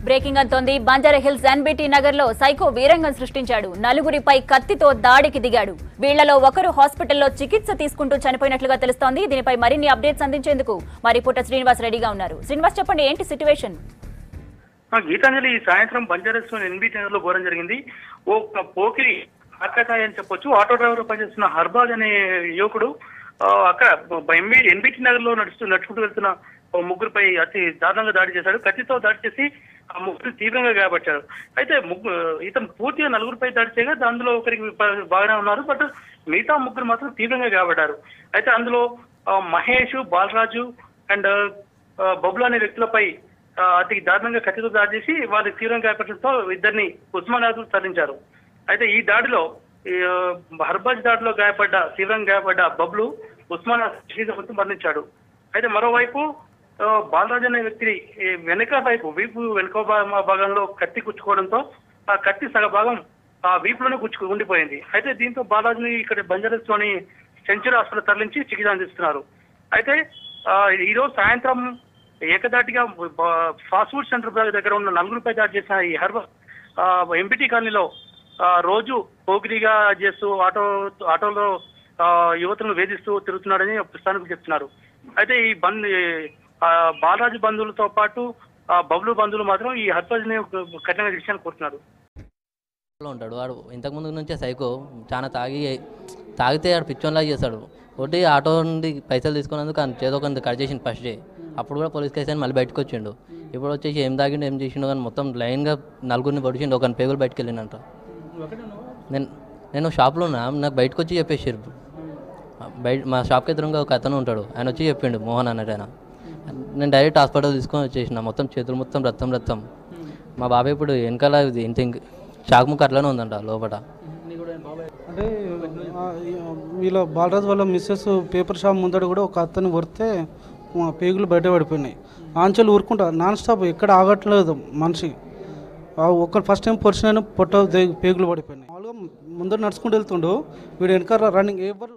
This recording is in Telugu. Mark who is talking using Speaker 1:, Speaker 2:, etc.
Speaker 1: బ్రేకింగ్ అంతోంది. బంజారాహిల్స్ ఎన్బీటీ నగర్ లో సైకో వీరంగం సృష్టించాడు. నలుగురిపై కత్తితో దాడికి దిగాడు. వీళ్లలో ఒకరు హాస్పిటల్లో చికిత్స తీసుకుంటూ చనిపోయినట్లుగా తెలుస్తోంది. దీనిపై మరిన్ని అప్డేట్స్ అందించేందుకు మా రిపోర్టర్ శ్రీనివాస్ రెడీగా ఉన్నారు. శ్రీనివాస్, చెప్పండి, ఏంటి సిట్యుయేషన్?
Speaker 2: గీతాంజలి, ఈ సాయంత్రం బంజారాహిల్స్ ఎన్బీటీ నగర్ లో ఘోరం జరిగింది. ఓ పోకిరి ఆకతాయి అని చెప్పొచ్చు. ఆటో డ్రైవర్ పనిచేస్తున్న హర్బాజ్ అనే యువకుడు అక్కడ ఎన్బీటీ నగర్ లో నడుచుకుంటూ వెళ్తున్న ముగ్గురుపై అతి దారుణంగా దాడి చేశాడు. కత్తితో దాడి చేసి ఆ ముగ్గురు తీవ్రంగా గాయపరిచాడు. అయితే ఇతను పూర్తిగా నలుగురిపై దాడి చేయగా అందులో ఒకరికి బాగానే ఉన్నారు, బట్ మిగతా ముగ్గురు మాత్రం తీవ్రంగా గాయపడ్డారు. అయితే అందులో మహేష్, బాలరాజు అండ్ బబులు అనే వ్యక్తులపై అతి దారుణంగా కత్తితో దాడి చేసి వారికి తీవ్రంగా గాయపరచడంతో ఇద్దరిని ఉస్మానాబాద్ తరలించారు. అయితే ఈ దాడిలో హర్బాజ్ దాడిలో తీవ్రంగా గాయపడ్డ బబ్లు ఉస్మానాబాద్ మరణించాడు. అయితే మరోవైపు బాలరాజు అనే వ్యక్తి వెనుక వైపు వెనుక భాగంలో కత్తి గుచ్చుకోవడంతో ఆ కత్తి సగ భాగం ఆ వీపులోనే ఉండిపోయింది. అయితే దీంతో బాలరాజుని ఇక్కడ బంజారాహిల్స్ లోని సెంచరీ హాస్పిటల్ తరలించి చికిత్స అందిస్తున్నారు. అయితే ఈరోజు సాయంత్రం ఏకదాటిగా ఫాస్ట్ ఫుడ్ సెంటర్ దగ్గర ఉన్న నలుగురిపై దాడి చేసిన ఈ ఎంపీటీ కాలనీలో రోజు పోకిరిగా చేస్తూ ఆటోలో యువతులను వేధిస్తూ తిరుగుతున్నాడని స్థానికులు చెప్తున్నారు. అయితే ఈ బాలరాజు బంధువులతో పాటు బబ్లు బంధువులు మాత్రం ఈ హర్బాజ్ని కఠినంగా శిక్షణ కోరుతున్నారు.
Speaker 3: ఉంటాడు వాడు ఇంతకుముందు నుంచే సైకో, చాలా తాగితే వాడు పిచ్చోన్లాగా చేస్తాడు. ఒకటి ఆటో నుండి పైసలు తీసుకున్నందుకు చేదో కొంత కట్ చేసిండు ఫస్ట్ డే. అప్పుడు కూడా పోలీస్ కేసు అని మళ్ళీ బయటకు వచ్చిండు. ఇప్పుడు వచ్చేసి ఏం తాగిండు ఏం చేసిండు కానీ మొత్తం లైన్గా నలుగురిని పడిచిండు. ఒకరిని పేగులు బయటకు వెళ్ళినంట. నేను షాప్లో ఉన్నా, నాకు బయటకు వచ్చి చెప్పేసారు. మా షాప్కి ఎదురుగా ఒక అతను ఉంటాడు, ఆయన వచ్చి చెప్పిండు, మోహన్ అన్నట్టు ఆయన. నేను డైరెక్ట్ హాస్పిటల్ తీసుకొని వచ్చేసిన. మొత్తం చేతులు మొత్తం రక్తం. మా బాబాయ్ ఇప్పుడు వెనకాల ఇంత షాక్ ముక్క అట్లనే ఉందంట లోపల.
Speaker 4: అంటే వీళ్ళ బాలరాజు వాళ్ళ మిస్సెస్ పేపర్ షాప్ ముందర కూడా ఒక అతను కొడితే పేగులు బయట పడిపోయినాయి. ఆంచెలు ఊరుకుంటా నాన్ స్టాప్ ఎక్కడ ఆగట్లేదు మనిషి. ఒక ఫస్ట్ టైం పొడిచిన పొట్ట పేగులు పడిపోయినాయి. మామూలుగా ముందర నడుచుకుంటూ వెళ్తుండు, వీడు వెనకాల రన్నింగ్ ఎవరు